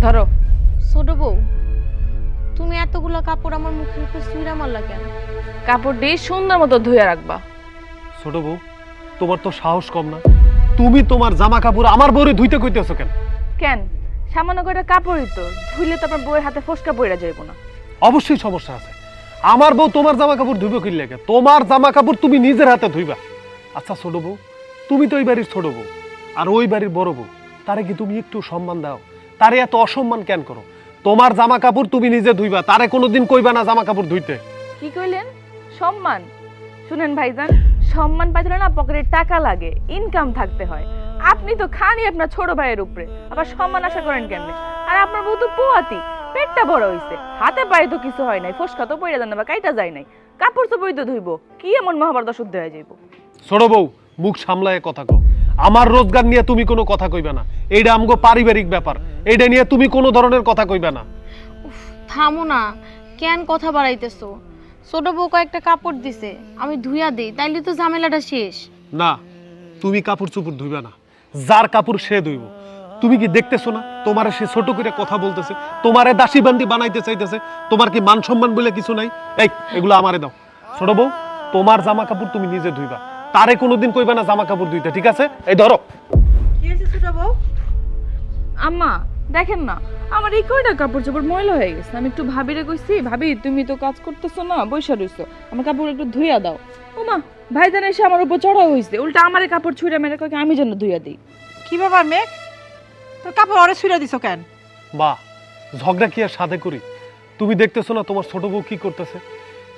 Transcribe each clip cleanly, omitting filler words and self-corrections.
ধরো। ছোট বউ, তুমি এতগুলো কাপড় আমার মুখের উপর ছুঁড়া মারলা কেন? কাপড় দিয়ে সুন্দর মতো ধুয়ে রাখবা। ছোট বউ, তোমার তো সাহস কম না, তুমি তোমার জামা কাপড় আমার বউরে ধুইতে কইতেছো কেন? কেন? সামান্য কয়টা কাপড়ই তো, ধুইলে তো আপনার বউয়ের হাতে ফোসকা পড়ে যাইব না? অবশ্যই সমস্যা আছে। আমার বউ তোমার জামা কাপড় ধুইবে কি লাগে? তোমার জামা কাপড় তুমি নিজের হাতে ধুইবা। আচ্ছা ছোট বউ, তুমি তো ওই বাড়ির ছোট বউ, আর ওই বাড়ির বড় বউ, তারে কি তুমি একটু সম্মান দাও? তারে এত অসম্মান কেন করো? তোমার জামা কাপড় তুমি নিজে ধুইবা, তারে কোনোদিন কইবা না জামা কাপড় ধুইতে। কি কইলেন? সম্মান? শুনেন ভাইজান, সম্মান পাইতে না পকেটে টাকা লাগে, ইনকাম থাকতে হয়। আপনি তো খানি আপনার ছোট ভাইয়ের উপরে, আবার সম্মান আশা করেন কেমনে? আর আপনার বউ তো পোয়াতি, পেটটা বড় হইছে, হাতে পায়ে তো কিছু হয় নাই, ফোসকা তো পড়ে যান না বা কাইটা যায় নাই, কাপড় তো বই তো ধুইব, কি এমন মহাভারত শুদ্ধ হয়ে যাইব? ছোট বউ, মুখ সামলায় কথা কও। আমার রোজগার নিয়ে তুমি কোনো কথা কইবা না, এইটা আমগো পারিবারিক ব্যাপার, এইটা নিয়ে তুমি কোনো ধরনের কথা কইবা না। উফ, থামো না, কেন কথা বাড়াইতেছো? ছোট বউ কয়েকটা কাপড় দিছে, আমি ধুইয়া দেই, তাইলে তো ঝামেলাটা শেষ। না, তুমি কাপড় চোপড় ধুইবা না, যার কাপড় সে ধুইব। তুমি কি দেখতেছো না তোমারে সে ছোট করে কথা বলতেছে, তোমারে দাসী বান্দি বানাইতে চাইতেছে? তোমার কি মান সম্মান বলে কিছু নাই? এই এগুলো আমারে দাও। ছোট বউ, তোমার জামা কাপড় তুমি নিজে ধুইবা, তারে কোনোদিন কইবা না জামা কাপড় ধুইতে, ঠিক আছে? এই ধরো। কি হয়েছে ছোট বউ? আম্মা দেখেন না, আমার এই কয়টা কাপড় চোপড় ময়লা হয়ে গেছে। আমি একটু ভাবিরে কইছি, ভাবি তুমি তো কাজ করতেছো না, বইসা রইছো, আমার কাপড় একটু ধুইয়া দাও। ওমা, ভাইজান এসে আমার উপর চড়া হইছে, উল্টা আমারে কাপড় ছুঁড়ে মেরে কয় আমি যেন ধুইয়া দিই। কি ব্যাপার মেঘ, তোর কাপড় অরে ছুঁড়ে দিছো কেন? বাহ, ঝগড়া কি আর সাথে করি? তুমি দেখতেছো না তোমার ছোট বউ কি করতেছে?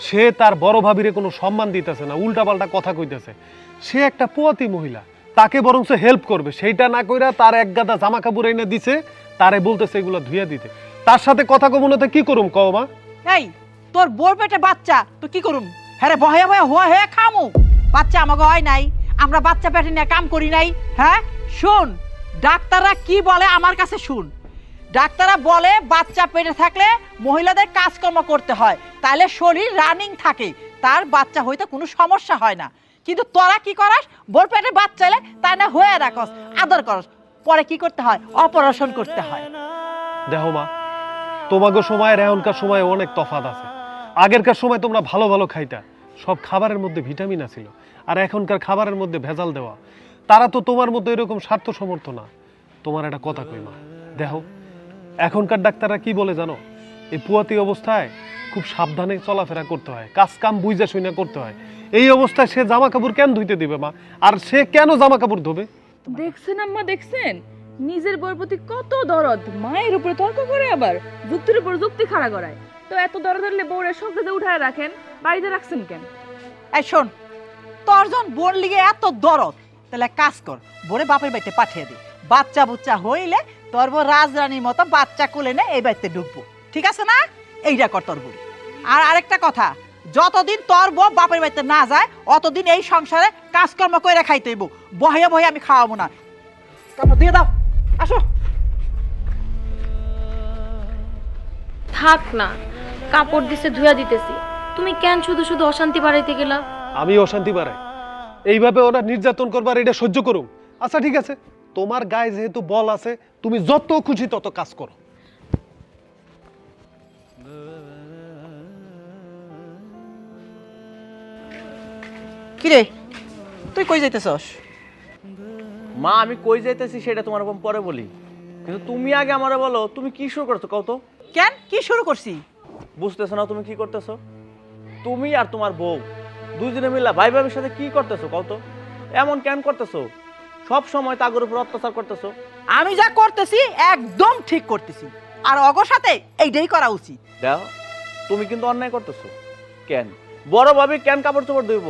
সে তার বড় ভাবিরে কোনো সম্মান দিতেছে না, উল্টা পাল্টা কথা কইতেছে। সে একটা পোয়াতি মহিলা, তাকে বরঞ্চ হেল্প করবে, সেইটা না কইরা তার এক গাদা জামা কাপড় এনে দিছে, তারে বলতেছে এগুলো ধুইয়া দিতে। তার সাথে কথা কব না তো কি করুম কও মা? এই তোর বোর পেটে বাচ্চা, তো কি করুম? হ্যাঁ বহে বহে হওয়া হয়ে খামু? বাচ্চা আমাকে হয় নাই, আমরা বাচ্চা পেটে নিয়ে কাম করি নাই। হ্যাঁ শুন, ডাক্তাররা কি বলে আমার কাছে শুন। ডাক্তাররা বলে বাচ্চা পেটে থাকলে মহিলাদের কাজকর্ম করতে হয়, তাহলে শরীর রানিং থাকে, তার বাচ্চা হইতে কোনো সমস্যা হয় না। কিন্তু তোরা কি করাস? বোর পেটে বাচ্চা এলে তাই না হয়ে রাখস, আদর করস, পরে কি করতে হয়? অপারেশন করতে হয়। দেখো মা, তোমাকে সময় আর এখনকার সময় অনেক তফাৎ আছে। আগেরকার সময় তোমরা ভালো ভালো খাইতা, সব খাবারের মধ্যে ভিটামিন আছিল, আর এখনকার খাবারের মধ্যে ভেজাল দেওয়া। তারা তো তোমার মধ্যে এরকম স্বার্থ সমর্থ না। তোমার একটা কথা কই মা, দেখো এখনকার ডাক্তাররা কি বলে জানো? এই পুয়াতি অবস্থায় খুব সাবধানে চলাফেরা করতে হয়, কাজ কাম বুঝা শুনে করতে হয়। এই অবস্থায় সে জামা কাপড় কেন ধুইতে দিবে মা? আর সে কেন জামা কাপড় ধোবে? দেখছেন আম্মা, দেখছেন নিজের বউয়ের প্রতি কত দরদ, মায়ের উপরে তর্ক করে, আবার যুক্তির উপর যুক্তি খাড়া করায়। তো এত দরদ হলে বউরে সকালে উঠায় রাখেন, বাড়িতে রাখছেন কেন? এই শোন, তোর যখন বোন লিগে এত দরদ, তাহলে কাজ কর, বোরে বাপের বাড়িতে পাঠিয়ে দে। বাচ্চা বুচ্চা হইলে তোর বউ রাজরানীর মতো বাচ্চা কোলে নে এই বাড়িতে ঢুকবো, ঠিক আছে না? এইটা কর তোর বুড়ি। আর আরেকটা কথা, যতদিন তোর বউ বাপের বাড়িতে না যায় অতদিন এই সংসারে কাজকর্ম করে খাইতে হইব। বহে বহে আমি খাওয়াবো না। কাপড় দিয়ে দাও, আসো। থাক না, কাপড় দিছে ধুইয়া দিতেছি, তুমি কেন শুধু শুধু অশান্তি বাড়াইতে গেলা? আমি অশান্তি বাড়াই? এইভাবে ওরা নির্যাতন করবার এটা সহ্য করুম? আচ্ছা ঠিক আছে, তোমার গায়ে যেহেতু বল আছে, তুমি যত খুশি তত কাজ করো। কিরে, তুই কই যাইতেছস? মা আমি কই যাইতেছি সেটা তোমার পরে বলি, কিন্তু তুমি আগে আমারে বলো তুমি কি শুরু করছো কও তো? কেন, কি শুরু করছি? বুঝতেছো না তুমি কি করতেছো? তুমি আর তোমার বউ দুইজনে মিলা ভাই ভাবির সাথে কি করতেছো কও তো? এমন কেন করতেছো? সব সময় তাগর উপর অত্যাচার করতেছো। আমি যা করতেছি একদম ঠিক করতেছি, আর অগর সাথে এইটাই করা উচিত। দেখো তুমি কিন্তু অন্যায় করতেছো। কেন বড় ভাবি কেন কাপড় চোপড় ধুইব?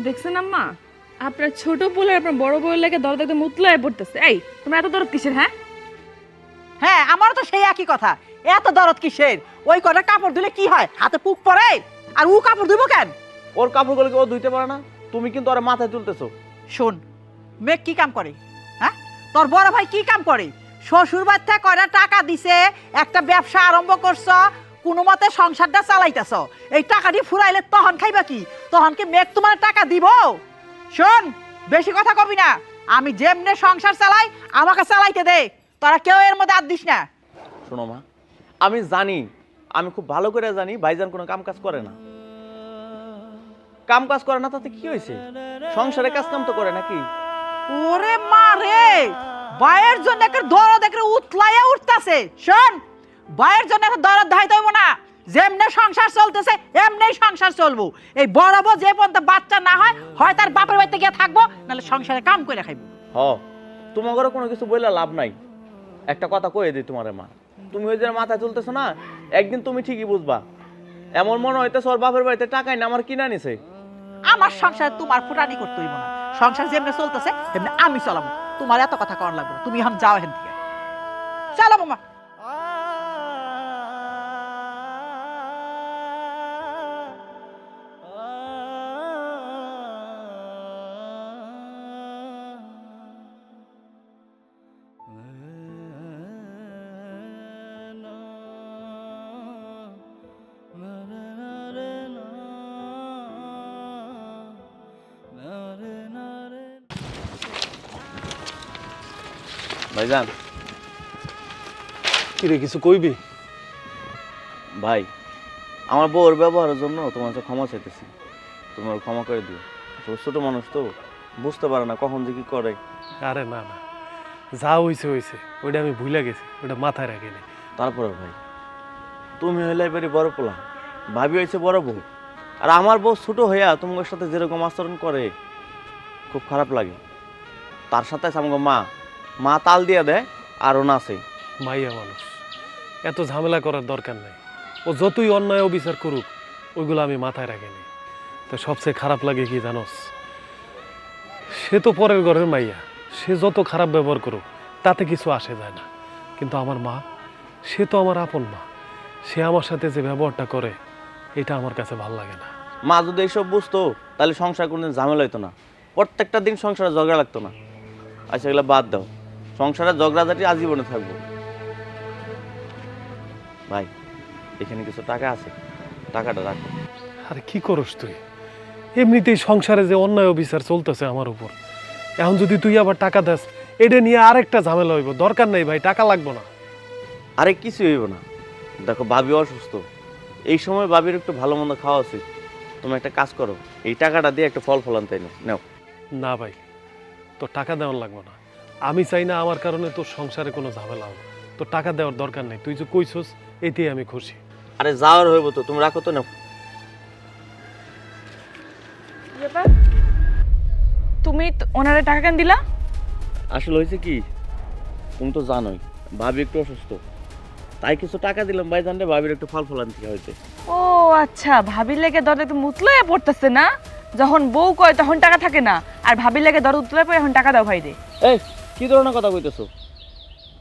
দেখছেন আম্মা, আপনার ছোট পোলার আপনার বড় বউয়ের লাগে দরদ একদম মুতলায় পড়তেছে। এই তোমরা এত দরদ কিসের? হ্যাঁ হ্যাঁ, আমারও তো সেই একই কথা, এত দরদ কিসের? ওই কটা কাপড় ধুলে কি হয়? হাতে পুক পড়ে, আর ও কাপড় ধুইব কেন? ওর কাপড়গুলোকে ও ধুইতে পারে না, তুমি কিন্তু ওর মাথায় তুলতেছো। শোন, মেয়ে কি কাম করে? হ্যাঁ, তোর বড় ভাই কি কাম করে? শ্বশুর বাড়ি থেকে কয়টা টাকা দিছে, একটা ব্যবসা আরম্ভ করছ, কোনো মতে সংসারটা চালাইতেছ। এই টাকা দিয়ে ফুরাইলে তখন খাইবা কি? তখন কি মেঘ তোমার টাকা দিব? শোন, বেশি কথা কবি না। আমি যেমনে সংসার চালাই আমাকে চালাইতে দে, তোরা কেউ এর মধ্যে হাত দিস না। শোনো মা, আমি জানি, আমি খুব ভালো করে জানি ভাইজান কোনো কাম কাজ করে না। কাম কাজ করে না তাতে কি হয়েছে? সংসারে কাজ কাম তো করে নাকি? ওরে মা রে, ভাইয়ের জন্য একটা দরদ একটা উতলাইয়া উঠতাছে। শোন, ভাইয়ের জন্য একটা দরদ ধাইতে হইব না। যেমনে সংসার চলতেছে এমনি সংসার চলবো। এই বড় বউ যে পর্যন্ত বাচ্চা না হয়, হয় তার বাপের বাড়িতে গিয়ে থাকবো, নাহলে সংসারে কাম করে খাইবো। তোমার ঘরে কোনো কিছু বললে লাভ নাই। একটা কথা কয়ে দিই তোমারে মা, তুমি ওই যে মাথায় তুলতেছো না, একদিন তুমি ঠিকই বুঝবা। এমন মনে হইতেছে ওর বাপের বাড়িতে টাকাই না আমার কিনা নিছে। আমার সংসারে তোমার ফুটানি করতে হইব না। সংসার যেমনি চলতেছে তেমনি আমি চালাবো। তোমার এত কথা করার লাগবে না। তুমি এখন যাও এখান থেকে, চালাবো মা। ভাইজান, কিরে কিছু কইবি? ভাই, আমার বউর ব্যবহারের জন্য তোমার কাছে ক্ষমা চাইতেছি, তুমি ওর ক্ষমা করে দিও। আসলে ছোট মানুষ তো, বুঝতে পারে না কখন যে কি করে। আরে না না, যা হইছে হইছে, ওইটা আমি ভুলে গেছি, ওটা মাথায় রাখিনি। তারপরে ভাই, তুমি হইলে এবারে বড় পোলা, ভাবি হয়েছে বড় বউ, আর আমার বউ ছোট হইয়া তোমার সাথে যেরকম আচরণ করে খুব খারাপ লাগে। তার সাথে আছে আমাকে মা তাল দিয়ে দেয় আর ও নাচে। মাইয়া মানুষ, এত ঝামেলা করার দরকার নাই। ও যতই অন্যায় অবিচার করুক, ওইগুলো আমি মাথায় রাখিনি। তো সবচেয়ে খারাপ লাগে কি জানোস? সে তো পরের ঘরের মাইয়া, সে যত খারাপ ব্যবহার করুক তাতে কিছু আসে যায় না। কিন্তু আমার মা, সে তো আমার আপন মা, সে আমার সাথে যে ব্যবহারটা করে এটা আমার কাছে ভালো লাগে না। মা যদি এইসব বুঝতো তাহলে সংসার কোনোদিন ঝামেলা হইতো না, প্রত্যেকটা দিন সংসারে ঝগড়া লাগতো না। আচ্ছা এগুলো বাদ দাও, সংসারে ঝগড়াঝাটি আজীবনে থাকবো। ভাই, এখানে কিছু টাকা আছে, টাকাটা রাখো। আরে কি করস তুই? এমনিতেই সংসারে যে অন্যায় অবিচার চলতেছে আমার উপর, এখন যদি তুই আবার টাকা দেস, এটা নিয়ে আরেকটা ঝামেলা হইব। দরকার নেই ভাই, টাকা লাগবে না। আরে কিছু হইব না, দেখো ভাবি অসুস্থ, এই সময় ভাবির একটু ভালো মন্দ খাওয়া উচিত। তুমি একটা কাজ করো, এই টাকাটা দিয়ে একটা ফল ফলান তাই নাও। না ভাই, তোর টাকা দেওয়ার লাগবে না। আমি চাই না আমার কারণে তোর সংসারে কোনো ঝামেলা হবে। তোর টাকা দেওয়ার দরকার নেই, তুই যে কইছস এতেই আমি খুশি। আরে যাওয়ার হইব তো, তুমি রাখো তো নাও। তুমি ওনারে টাকা কেন দিলা? আসলে হয়েছে কি, তুমি তো জানোই ভাবি একটু অসুস্থ, তাই কিছু টাকা দিলাম ভাইজান রে, ভাবির একটু ফল ফলান থেকে হয়েছে। ও আচ্ছা, ভাবির লেগে দরদ একটু মুতলয়ে পড়তেছে না? যখন বউ কয় তখন টাকা থাকে না, আর ভাবির লেগে দরদ উতলে পড়ে এখন টাকা দাও ভাই দে। এই কি ধরনের কথা কইতেছো?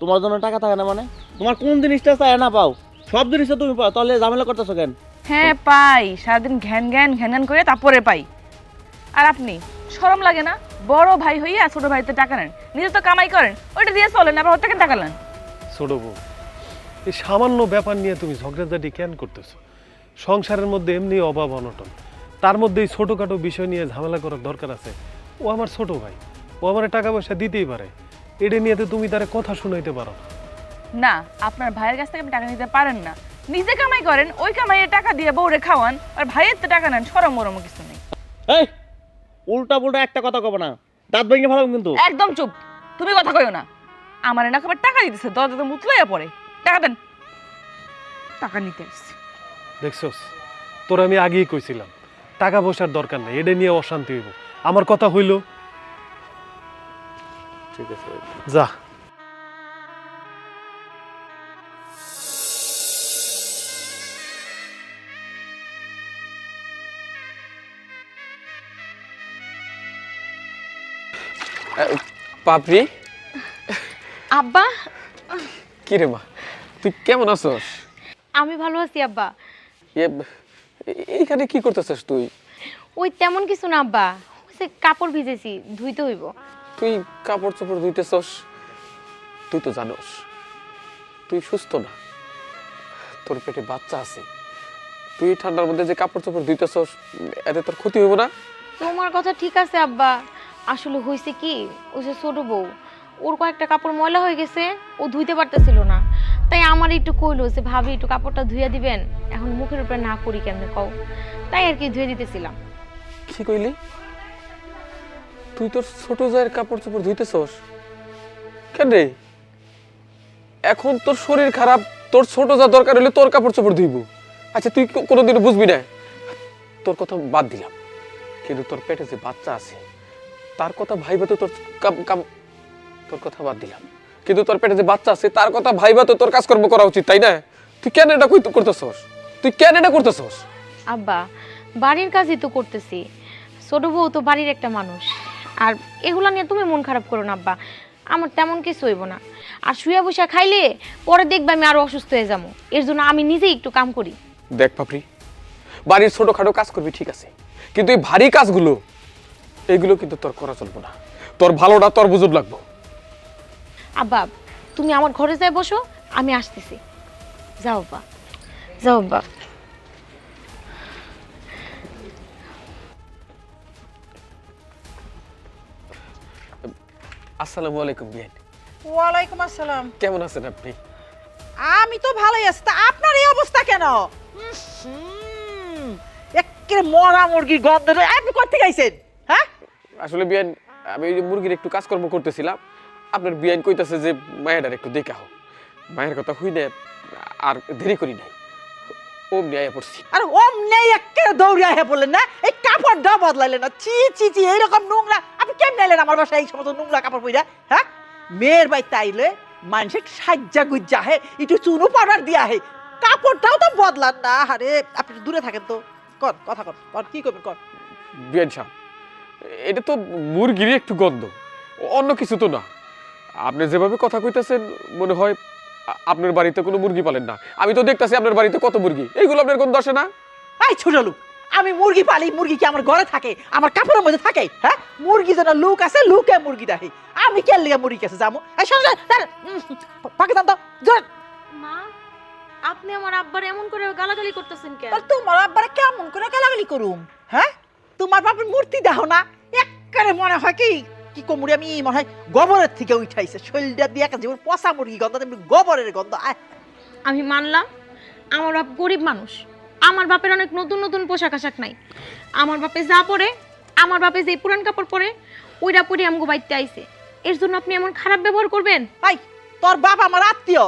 তোমার জন্য টাকা থাকে না মানে? তোমার কোন জিনিসটা চায় না পাও, সব জিনিসটা তুমি পাও, তাহলে ঝামেলা করতেছো কেন? হ্যাঁ পাই, সারাদিন ঘ্যান ঘ্যান ঘ্যান ঘ্যান করে তারপরে পাই। আর আপনি শরম লাগে না? বড় ভাই হইয়া ছোট ভাইতে টাকা নেন, নিজে তো কামাই করেন, ওইটা দিয়ে চলেন, আবার ওর থেকে টাকা নেন। ছোট বউ, এই সামান্য ব্যাপার নিয়ে তুমি ঝগড়াঝাটি কেন করতেছো? সংসারের মধ্যে এমনি অভাব অনটন, তার মধ্যে এই ছোটোখাটো বিষয় নিয়ে ঝামেলা করার দরকার আছে? ও আমার ছোট ভাই, ও আমার টাকা পয়সা দিতেই পারে, এটা নিয়ে তো তুমি তারে কথা শুনাইতে পারো না। না, আপনার ভাইয়ের কাছ থেকে আপনি টাকা নিতে পারেন না, নিজে কামাই করেন, ওই কামাইয়ে টাকা দিয়ে বউরে খাওয়ান, আর ভাইয়ের তো টাকা নেন, সরম মরম কিছু নেই। এই উল্টা পুল্টা একটা কথা কব না, দাঁত ভেঙে ফেলাম কিন্তু। একদম চুপ, তুমি কথা কইও না। আমার না খাবার টাকা দিতেছে, দরজাতে মুতলইয়া পড়ে। টাকা দেন। টাকা নিতে আসছি। দেখছস, তোর আমি আগেই কইছিলাম টাকা পয়সার দরকার নেই, এটা নিয়ে অশান্তি হইব। আমার কথা হইল, ঠিক আছে যা। পাপড়ি, আব্বা, কি রে মা, তুই কেমন আছস? আমি ভালো আছি আব্বা। এইখানে কি করতেছিস তুই? ওই তেমন কিছু না আব্বা, ওই যে কাপড় ভিজেছি, ধুইতে হইব। তুই কাপড় চোপড় ধুইতেছস? তুই তো জানোস তুই সুস্থ না, তোর পেটে বাচ্চা আছে। তুই ঠান্ডার মধ্যে যে কাপড় চোপড় ধুইতেছস, এতে তোর ক্ষতি হইব না? তোমার কথা ঠিক আছে আব্বা, আসলে হয়েছে কি, ওই যে ছোট বউ, ওর কয়েকটা কাপড় ময়লা হয়ে গেছে, ও ধুইতে পারতেছিল না, তাই আমার একটু কইলো যে ভাবি একটু কাপড়টা ধুইয়া দিবেন, এখন মুখের উপরে না করি কেমনে কও, তাই আর কি ধুয়ে দিতেছিলাম। কি কইলি? তুই তোর ছোট জায়ের কাপড় চোপড় ধুইতেছস কেন রে? এখন তোর শরীর খারাপ, তোর ছোট যা দরকার হলে তোর কাপড় চোপড় ধুইব। আচ্ছা তুই কোনোদিনও বুঝবি না। তোর কথা বাদ দিলাম, কিন্তু তোর পেটে যে বাচ্চা আছে তার কথা ভাইবা তো তোর তোর কথা বাদ দিলাম, কিন্তু তোর পেটে যে বাচ্চা আছে তার কথা ভাইবা তো তোর কাজকর্ম করা উচিত, তাই না? তুই কেন এটা করতেছস? তুই কেন এটা করতেছস? আব্বা বাড়ির কাজই তো করতেছি, ছোট বউ তো বাড়ির একটা মানুষ। আর এগুলা নিয়ে তুমি মন খারাপ করো না আব্বা, আমার তেমন কিছু হইব না। আর শুয়ে বসে খাইলে পরে দেখবে আমি আরো অসুস্থ হয়ে যাবো, এর জন্য আমি নিজেই একটু কাম করি। দেখ পাপড়ি, বাড়ির ছোটখাটো কাজ করবি ঠিক আছে, কিন্তু এই ভারী কাজগুলো এইগুলো কিন্তু তোর করা চলবো না। তোর ভালোটা তোর বুঝুন লাগবো। আব্বা তুমি আমার ঘরে যাই বসো, আমি আসতেছি। যাও আব্বা, যাও আব্বা। আসসালামু আলাইকুম বিয়ান। ওয়ালাইকুম আসসালাম। কেমন আছেন আপনি? আমি তো ভালোই আছি, তা আপনার এই অবস্থা কেন? একেবারে মরা মুরগির গন্ধ। আপনি কোথা থেকে আইছেন? হ্যাঁ আসলে বিয়ান আমি ওই যে মুরগির একটু কাজকর্ম করতেছিলাম, আপনার বিয়ান কইতাছে যে মায়ের একটু দেখা হোক। মায়ের কথা হই না, আর দেরি করি নাই, অমনি আয়া পড়ছি। আর অমনি একেবারে দৌড়িয়া হে বললেন না, এই কাপড়টা বদলাইলেন না। ছি ছি ছি, এইরকম নোংরা আপনি কেমনে এলেন আমার বাসায় এই সমস্ত নোংরা কাপড় পইরা? হ্যাঁ, মেয়ের বাড়িতে আইলে মানুষের সাজ্জা গুজ্জা হে, একটু চুনো পাউডার দিয়া হে, কাপড়টাও তো বদলান না। আরে আপনি একটু দূরে থাকেন তো। কর কথা কর, কি করবেন কর। বিয়ান সাহেব, এটা তো মুরগিরই একটু গন্ধ, অন্য কিছু তো না। আপনি যেভাবে কথা কইতেছেন মনে হয় আপনার বাড়িতে কোনো মুরগি পালেন না। আমি তো দেখতাছি আপনার বাড়িতে কত মুরগি, এইগুলো আপনার গন্ধ আসে না? এই ছোট লোক, আমি মুরগি পালি, মুরগি কি আমার ঘরে থাকে, আমার কাপড়ের মধ্যে থাকে? হ্যাঁ, মুরগি যেন লুক আছে, লুকে মুরগি দেখে। আমি কেন লিগা মুরগি কাছে যাবো? পাকিস্তান তো মা, আপনি আমার আব্বার এমন করে গালাগালি করতেছেন কেন? তোমার আব্বারে কেমন করে গালাগালি করুম? হ্যাঁ, তোমার বাপের মূর্তি দেখো না, একেবারে মনে হয় কি কি কমুড়ি আমি মনে হয় গোবরের থেকে উঠাইছে। শরীরটা দিয়ে একটা যেমন পচা মুরগি গন্ধ, তেমনি গোবরের গন্ধ। আমি মানলাম আমার বাপ গরিব মানুষ, আমার বাপের অনেক নতুন নতুন পোশাক আশাক নাই। আমার বাপে যা পরে, আমার বাপে যে পুরান কাপড় পরে ওইটা পরে আমগো বাইতে আইছে, এর জন্য আপনি এমন খারাপ ব্যবহার করবেন? ভাই, তোর বাপ আমার আত্মীয়,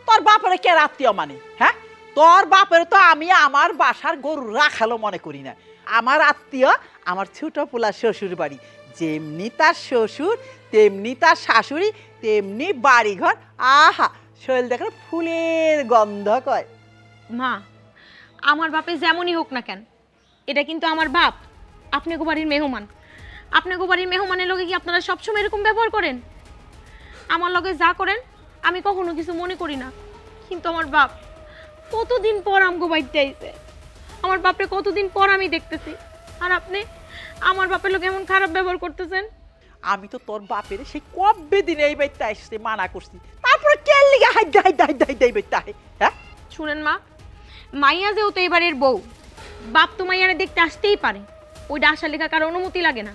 তোর বাপের কে আত্মীয় মানে? হ্যাঁ, তোর বাপের তো আমি আমার বাসার গরু রাখালো মনে করি না। আমার আত্মীয় আমার ছোট পোলা শ্বশুর বাড়ি, যেমনি তার শ্বশুর তেমনি তার শাশুড়ি, তেমনি বাড়িঘর। আহা, শরীর দেখার ফুলের গন্ধ কয়। মা, আমার বাপে যেমনই হোক না কেন, এটা কিন্তু আমার বাপ, আপনাকে বাড়ির মেহমান। আপনাকে বাড়ির মেহমানের লগে কি আপনারা সবসময় এরকম ব্যবহার করেন? আমার লগে যা করেন আমি কখনো কিছু মনে করি না, কিন্তু আমার বাপ কতদিন পর আমগো বাড়িতে আইছে, আমার বাপরে কতদিন পর আমি দেখতেছি, আর আপনি আমার বাপের লোক এমন খারাপ ব্যবহার করতেছেন। আমি তো তোর বাপের সেই কবে দিনে এই বাড়িতে আসতে মানা করছি, তারপরে কে লিগে হাইডা হাইডা হাইডা হাইডা এই বাড়িতে আহে? হ্যাঁ, শুনেন মা, মাইয়া যেহেতু এবারের বউ, বাপ তো মাইয়ারে দেখতে আসতেই পারে, ওইটা আসার লেখা কারো অনুমতি লাগে না।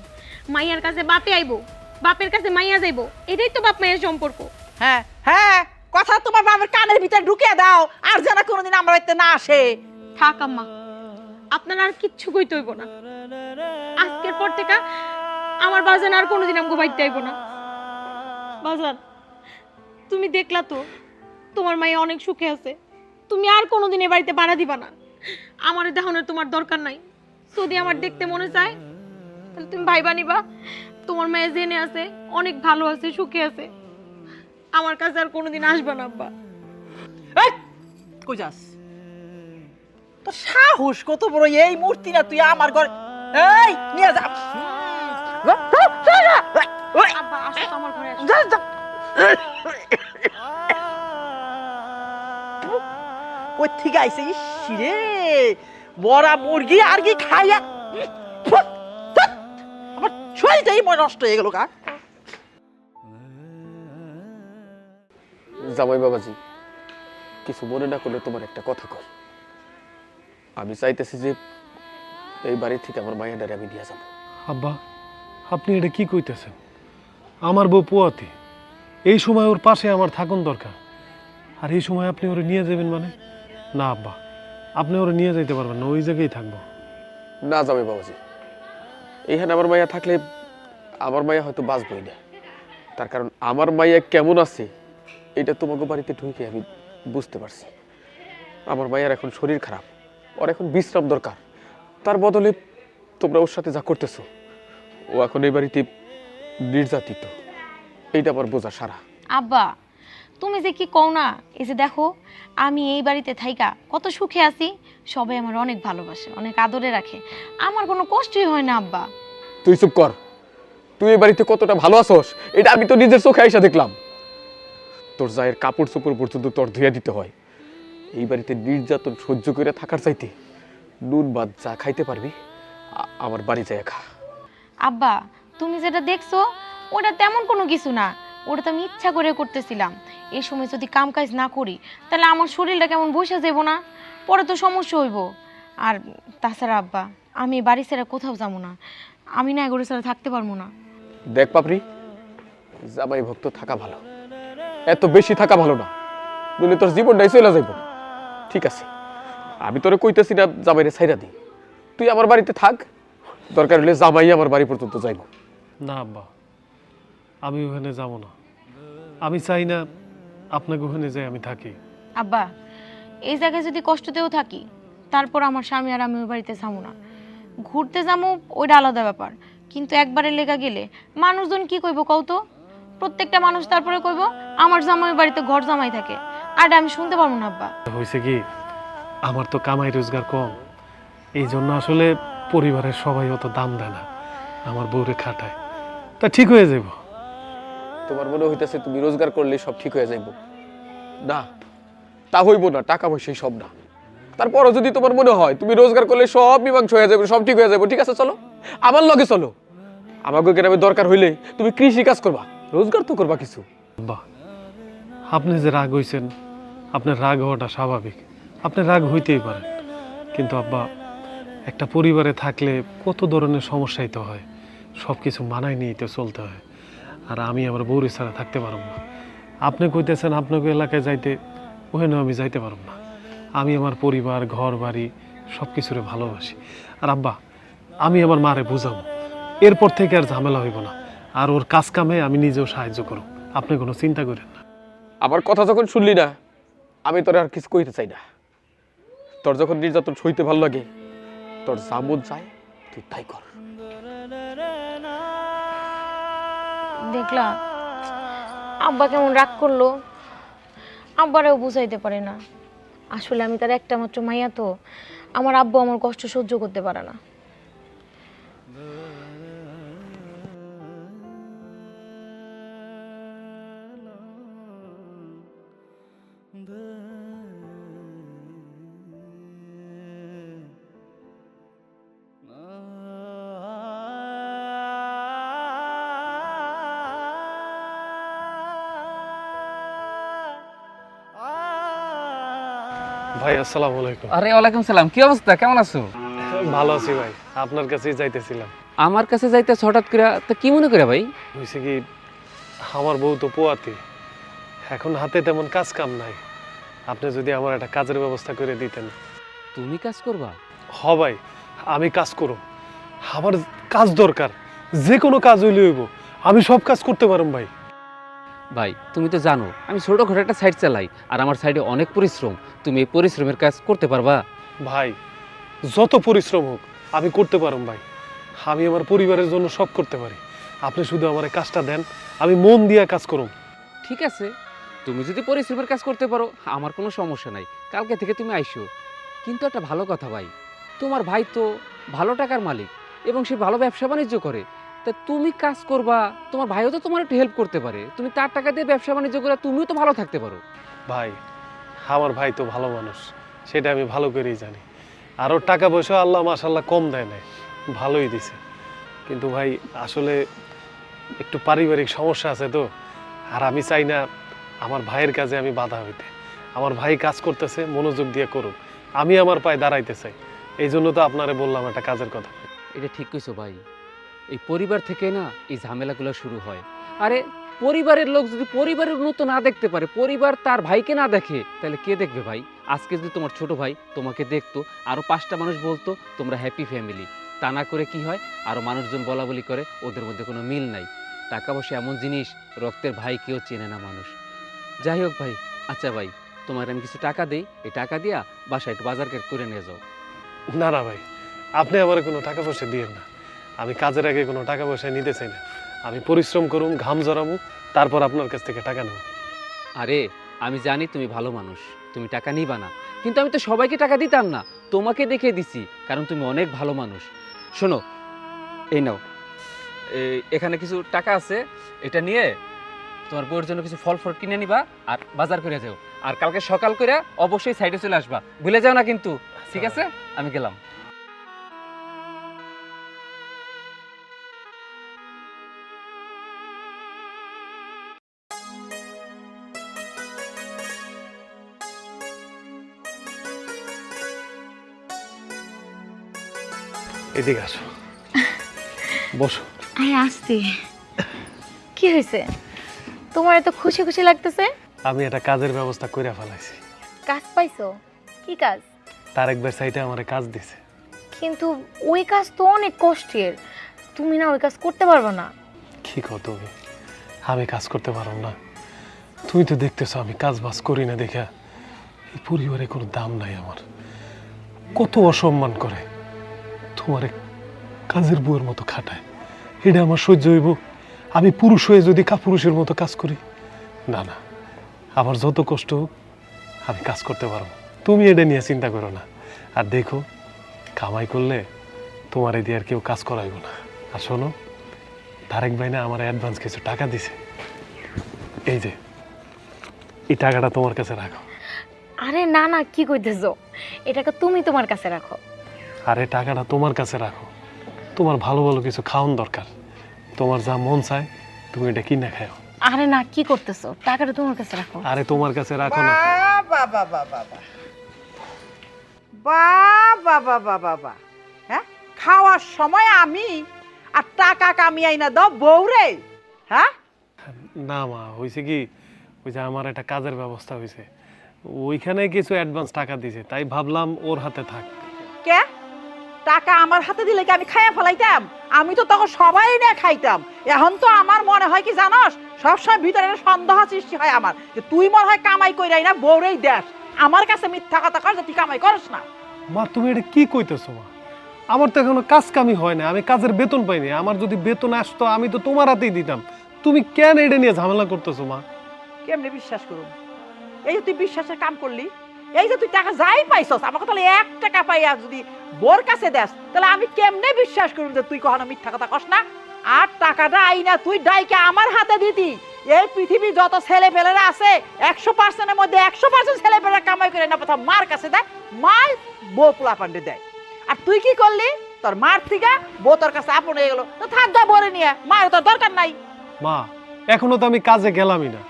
মাইয়ার কাছে বাপে আইবো, বাপের কাছে মাইয়া যাইবো, এটাই তো বাপ মাইয়ের সম্পর্ক। হ্যাঁ হ্যাঁ, কথা তোমার বাপের কানের ভিতরে ঢুকিয়ে দাও, আর যেন কোনোদিন আমার বাড়িতে না আসে। থাক আম্মা, আপনারা আর কিচ্ছু কইতে হইব না। আজকের পর থেকে আমার বাজান আর কোনোদিন আমগো বাড়িতে আইব না। বাজান, তুমি দেখলা তো তোমার মাইয়া অনেক সুখে আছে, তুমি আর কোনোদিন এ বাড়িতে বাড়া দিবা না। আমার দেখানোর তোমার দরকার নাই, যদি আমার দেখতে মনে চায় তাহলে তুমি ভাইবা নিবা তোমার মায়ে জেনে আছে, অনেক ভালো আছে, সুখে আছে। আমার কাছে আর কোনোদিন আসবা না আব্বা। এই কই যাস? তোর সাহস কত বড়, এই মূর্তি না তুই আমার ঘর এই নিয়ে যা। আব্বা আসো তো আমার ঘরে, আসো। ওই থেকে আইসে রে বড়া মুরগি আর কি খাইয়া আমার শরীরটাই মনে নষ্ট হয়ে গেল। কা জামাই বাবাজি, কিছু মনে না করলে তোমার একটা কথা কর। আমি চাইতেছি যে এই বাড়ি থেকে আমার মায়ের আমি নিয়ে যাবো। আব্বা, আপনি এটা কি কইতেছেন? আমার বউ পোয়াতি, এই সময় ওর পাশে আমার থাকুন দরকার। আর এই সময় আপনি ওরে নিয়ে যাবেন মানে? না আব্বা, আপনি ওরে নিয়ে যাইতে পারবেন না, ওই জায়গায় থাকবো। না জামাই বাবাজি, এইখানে আমার মাইয়া থাকলে আমার মাইয়া হয়তো বাঁচবই না। তার কারণ আমার মাইয়া কেমন আছে এটা তোমাকে বাড়িতে ঢুকে আমি বুঝতে পারছি। আমার মায়ের এখন শরীর খারাপ, ওর এখন বিশ্রাম দরকার। তার বদলে তোমরা ওর সাথে যা করতেছো, ও এখন এই বাড়িতে নির্যাতিত, এইটা আমার বোঝা সারা। আব্বা তুমি যে কি কও না, এই যে দেখো আমি এই বাড়িতে থাইকা কত সুখে আছি, সবাই আমার অনেক ভালোবাসে, অনেক আদরে রাখে, আমার কোনো কষ্টই হয় না আব্বা। তুই চুপ কর। তুই এই বাড়িতে কতটা ভালো আছোস এটা আমি তো নিজের চোখে আইসা দেখলাম। তোর জায়ের কাপড় চোপড় পর্যন্ত তোর ধুয়ে দিতে হয়। এই বাড়িতে নির্যাতন সহ্য করে থাকার চাইতে নুন ভাত যা খাইতে পারবি আমার বাড়ি যায় খা। আব্বা তুমি যেটা দেখছো ওটা তেমন কোনো কিছু না, ওটা তো আমি ইচ্ছা করে করতেছিলাম। এই সময় যদি কাম কাজ না করি তাহলে আমার শরীরটা কেমন বসে যাব না, পরে তো সমস্যা হইব। আর তাছাড়া আব্বা আমি বাড়ি ছেড়ে কোথাও যাবো না, আমি না এগুলো ছাড়া থাকতে পারবো না। দেখ পাপড়ি, জামাই ভক্ত থাকা ভালো, এত বেশি থাকা ভালো না, নইলে তোর জীবনটাই চলে যাইব। ঠিক আছে, আমি তোরে কইতেছি না জামাইরে ছাইরা দি, তুই আমার বাড়িতে থাক, দরকার হলে জামাই আমার বাড়ি পর্যন্ত যাইব। না আব্বা, আমি ওখানে যাব না। আমি চাই না আপনাকে ওখানে যাই আমি থাকি। আব্বা এই জায়গায় যদি কষ্টতেও থাকি তারপর আমার স্বামী আর আমি ওই বাড়িতে যাবো না। ঘুরতে যাবো ওইটা আলাদা ব্যাপার, কিন্তু একবারে লেগা গেলে মানুষজন কি কইব কও তো? প্রত্যেকটা মানুষ তারপরে কইব আমার জামাই বাড়িতে ঘর জামাই থাকে, আর এটা আমি শুনতে পারবো না আব্বা। হয়েছে কি, আমার তো কামাই রোজগার কম, এই জন্য আসলে পরিবারের সবাই অত দাম দেয় না, আমার বউরে খাটায়। তা ঠিক হয়ে যাব। তোমার মনে হইতেছে তুমি রোজগার করলে সব ঠিক হয়ে যাইব, না তা হইব না। টাকা পয়সাই সব না। তারপরও যদি তোমার মনে হয় তুমি রোজগার করলে সব মীমাংসা হয়ে যাবে, সব ঠিক হয়ে যাবে, ঠিক আছে চলো আমার লগে চলো। আমাকে গ্রামে দরকার হইলে তুমি কৃষি কাজ করবা, রোজগার তো করবা কিছু। বাহ, আপনি যে রাগ হইছেন, আপনার রাগ হওয়াটা স্বাভাবিক, আপনি রাগ হইতেই পারেন, কিন্তু আব্বা একটা পরিবারে থাকলে কত ধরনের সমস্যাই তো হয়, সব কিছু মানায় নিয়ে তো চলতে হয়। আর আমি আমার বউরে ছাড়া থাকতে পারব না। আপনি কইতেছেন আপনাকে এলাকায় যাইতে, ওখানে আমি যাইতে পারব না। আমি আমার পরিবার, ঘর বাড়ি সব কিছুরে ভালোবাসি। আর আব্বা আমি আমার মারে বুঝাবো, এরপর থেকে আর ঝামেলা হইব না, আর ওর কাজ কামে আমি নিজেও সাহায্য করব, আপনি কোনো চিন্তা করেন না। আমার কথা যখন শুনলি না, আমি তোর আর কিছু কইতে চাই না। তোর যখন নির্যাতন সইতে ভালো লাগে, তোর যা মন চায় তুই তাই কর। দেখলা আব্বা কেমন রাগ করলো, আব্বারেও বুঝাইতে পারে না। আসলে আমি তার একটা মাত্র মাইয়া, তো আমার আব্বু আমার কষ্ট সহ্য করতে পারে না। ভাই আসসালামু আলাইকুম। আরে ওয়ালাইকুম সালাম, কি অবস্থা, কেমন আছো? ভালো আছি ভাই, আপনার কাছেই যাইতেছিলাম। আমার কাছে যাইতে হঠাৎ করে, তা কি মনে করে ভাই? হয়েছে কি, আমার বউ তো পোয়াতি, এখন হাতে তেমন কাজ কাম নাই। আপনি যদি আমার একটা কাজের ব্যবস্থা করে দিতেন। তুমি কাজ করবা? হ ভাই, আমি কাজ করব, আমার কাজ দরকার, যে কোনো কাজ হইলে হইব, আমি সব কাজ করতে পারব ভাই। ভাই তুমি তো জানো আমি ছোটখাটো একটা সাইড চালাই, আর আমার সাইডে অনেক পরিশ্রম। তুমি এই পরিশ্রমের কাজ করতে পারবা? ভাই যত পরিশ্রম হোক আমি করতে পারব ভাই, আমি আমার পরিবারের জন্য সব করতে পারি। আপনি শুধু আমার এই কাজটা দেন, আমি মন দিয়া কাজ করব। ঠিক আছে, তুমি যদি পরিশ্রমের কাজ করতে পারো আমার কোনো সমস্যা নাই, কালকে থেকে তুমি আইসো। কিন্তু একটা ভালো কথা ভাই, তোমার ভাই তো ভালো টাকার মালিক এবং সে ভালো ব্যবসা বাণিজ্য করে, তা তুমি কাজ করবা, তোমার ভাইও তো তোমার একটু হেল্প করতে পারে, তুমি তার টাকা দিয়ে ব্যবসা বাণিজ্য করে তুমিও তো ভালো থাকতে পারো। ভাই আমার ভাই তো ভালো মানুষ, সেটা আমি ভালো করেই জানি। আরও টাকা পয়সা আল্লাহ মাশাল্লাহ কম দেয় নাই, ভালোই দিছে। কিন্তু ভাই আসলে একটু পারিবারিক সমস্যা আছে তো, আর আমি চাই না আমার ভাইয়ের কাজে আমি বাধা হইতে। আমার ভাই কাজ করতেছে, মনোযোগ দিয়ে করুক, আমি আমার পায়ে দাঁড়াইতে চাই। এই জন্য তো আপনারে বললাম একটা কাজের কথা। এটা ঠিক কইছো ভাই, এই পরিবার থেকে না এই ঝামেলাগুলো শুরু হয়। আরে পরিবারের লোক যদি পরিবারের উন্নত না দেখতে পারে, পরিবার তার ভাইকে না দেখে, তাহলে কে দেখবে ভাই? আজকে যদি তোমার ছোট ভাই তোমাকে দেখতো, আরো 5টা মানুষ বলতো তোমরা হ্যাপি ফ্যামিলি। তা না করে কি হয়, আরো মানুষজন বলা বলি করে, ওদের মধ্যে কোনো মিল নাই। টাকা পয়সা এমন জিনিস, রক্তের ভাই কেউ চেনে না মানুষ। যাই হোক ভাই, আচ্ছা ভাই, তোমার আমি কিছু টাকা দেই, এই টাকা দিয়া বাসায় একটু বাজার করে নিয়ে যাও। না না ভাই, আপনি আমার কোনো টাকা পয়সা দিয়েন না। আমি কাজের আগে কোনো টাকা পয়সা নিতে চাই না। আমি পরিশ্রম করুম, ঘাম জড়াবো, তারপর আপনার কাছ থেকে টাকা নেব। আরে আমি জানি তুমি ভালো মানুষ, তুমি টাকা নিবা না, কিন্তু আমি তো সবাইকে টাকা দিতাম না, তোমাকে দেখে দিছি, কারণ তুমি অনেক ভালো মানুষ। শোনো, এই নাও, এখানে কিছু টাকা আছে, এটা নিয়ে তোমার বউয়ের জন্য কিছু ফল ফল কিনে নিবা আর বাজার করে যাও। আর কালকে সকাল করে অবশ্যই সাইডে চলে আসবা, ভুলে যাও না কিন্তু। ঠিক আছে, আমি গেলাম। এদিকে আসো, বসো। আরে আসতে, কি হয়েছে? তোমার এত খুশি খুশি লাগতেছে? আমি একটা কাজের ব্যবস্থা করে ফেলাইছি। কাজ পাইছো? কি কাজ? তারেক ভাই সাইটে আমার কাজ দিছে। কিন্তু ওই কাজ তো অনেক কষ্টের, তুমি না ওই কাজ করতে পারবে না। কি কও তুমি? আমি কাজ করতে পারব না? তুমি তো দেখতেছো আমি কাজ বাজ করি না দেখা এই পরিবারে কোনো দাম নাই আমার। কত অসম্মান করে, তোমার কাজের বউয়ের মতো খাটায়, এটা আমার সহ্য হইব? আমি পুরুষ হয়ে যদি কাপুরুষের মতো কাজ করি? না না, আমার যত কষ্ট হোক আমি কাজ করতে পারবো। তুমি এটা নিয়ে চিন্তা করো না। আর দেখো, কামাই করলে তোমার এই দিয়ে আর কেউ কাজ করাইব না। আর শোনো, তারেক ভাই না আমার অ্যাডভান্স কিছু টাকা দিছে, এই যে এই টাকাটা তোমার কাছে রাখো। আরে না না, কি কইতেছো? এটাকে তুমি তোমার কাছে রাখো। আরে টাকাটা তোমার কাছে রাখো, তোমার ভালো ভালো কিছু খাওয়ান দরকার, তোমার যা মন চায় তুমি এটা কিনে খাও। আরে না, কি করতেছো? টাকাটা তোমার কাছে রাখো। আরে তোমার কাছে রাখো না। বাবা বাবা বাবা বাবা বাবা, হ্যাঁ, খাওয়ার সময় আমি আর টাকা কামিয়াই না দাও বউরে? হ্যাঁ না মা, হয়েছে কি, ওই যে আমার একটা কাজের ব্যবস্থা হয়েছে, ওইখানে কিছু অ্যাডভান্স টাকা দিছে, তাই ভাবলাম ওর হাতে থাক। কে টাকা আমার হাতে দিলে কি আমি খাইয়া ফেলাইতাম? আমি তো তখন সবাই নিয়ে খাইতাম। এখন তো আমার মনে হয় কি জানোস, সবসময় ভিতরে একটা সন্দেহ সৃষ্টি হয় আমার, যে তুই মনে হয় কামাই কইরাই না বউরেই দেশ। আমার কাছে মিথ্যা কথা কর যে তুই কামাই করস না। মা তুমি এটা কি কইতেছো মা? আমার তো এখনো কাজ কামি হয় না, আমি কাজের বেতন পাইনি। আমার যদি বেতন আসতো আমি তো তোমার হাতেই দিতাম। তুমি কেন এটা নিয়ে ঝামেলা করতেছো মা? কেমনে বিশ্বাস করুম? এই যে তুই বিশ্বাসের কাম করলি, এই যে তুই টাকা যাই পাইছস, আমাকে তাহলে 1 টাকা পাইয়া যদি বোর কাছে দেস, তাহলে আমি কেমনে বিশ্বাস করুম যে তুই কখনো মিথ্যা কথা কস না? আর টাকাটা আইনা তুই ডাইকে আমার হাতে দিতি। এই পৃথিবী যত ছেলে পেলেরা আছে 100%-এর মধ্যে 100% ছেলে পেলেরা কামাই করে না প্রথম মার কাছে দেয়, মার বউ পোলা পান্ডে দেয়। আর তুই কি করলি? তোর মার থেকে বউ তোর কাছে আপন হয়ে গেল, তো থাক যা বলে নিয়ে, মার তোর দরকার নাই। মা এখনো তো আমি কাজে গেলামই না,